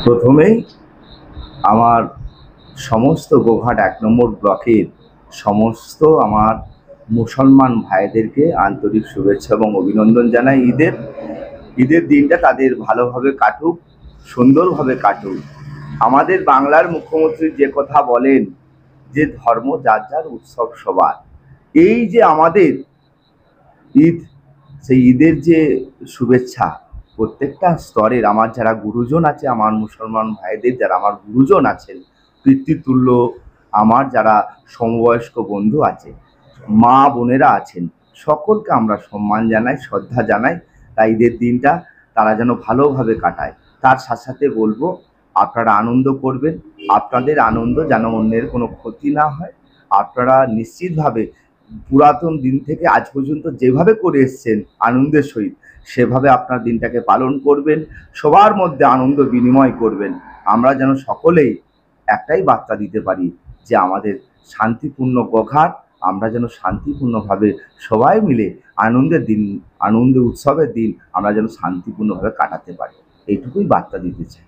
প্রথমেই আমার সমস্ত গোঘাট ১ নম্বর ব্লকের সমস্ত আমার মুসলমান ভাইদেরকে আন্তরিক শুভেচ্ছা এবং অভিনন্দন জানাই। ঈদের দিনটা তাদের ভালোভাবে কাটুক, সুন্দরভাবে কাটুক। আমাদের বাংলার মুখ্যমন্ত্রী যে কথা বলেন যে ধর্ম যার যার, উৎসব সবার। এই যে আমাদের ঈদ, সেই ঈদের যে শুভেচ্ছা প্রত্যেকটা স্তরের আমার যারা গুরুজন আছে, আমার মুসলমান ভাইদের যারা আমার গুরুজন আছেন, পিতৃতুল্য আমার যারা সমবয়স্ক বন্ধু আছে, মা বোনেরা আছেন, সকলকে আমরা সম্মান জানাই, শ্রদ্ধা জানাই। তাই ঈদের দিনটা তারা যেন ভালোভাবে কাটায়। তার সাথে সাথে বলবো, আপনারা আনন্দ করবেন, আপনাদের আনন্দ যেন অন্যের কোনো ক্ষতি না হয়। আপনারা নিশ্চিতভাবে পুরাতন দিন থেকে আজ পর্যন্ত যেভাবে করে এসছেন আনন্দের সহিত, সেভাবে আপনার দিনটাকে পালন করবেন, সবার মধ্যে আনন্দ বিনিময় করবেন। আমরা যেন সকলেই একটাই বার্তা দিতে পারি যে আমাদের শান্তিপূর্ণ গোঘাট, আমরা যেন শান্তিপূর্ণভাবে সবাই মিলে আনন্দের দিন, আনন্দ উৎসবের দিন আমরা যেন শান্তিপূর্ণভাবে কাটাতে পারি, এইটুকুই বার্তা দিতে চাই।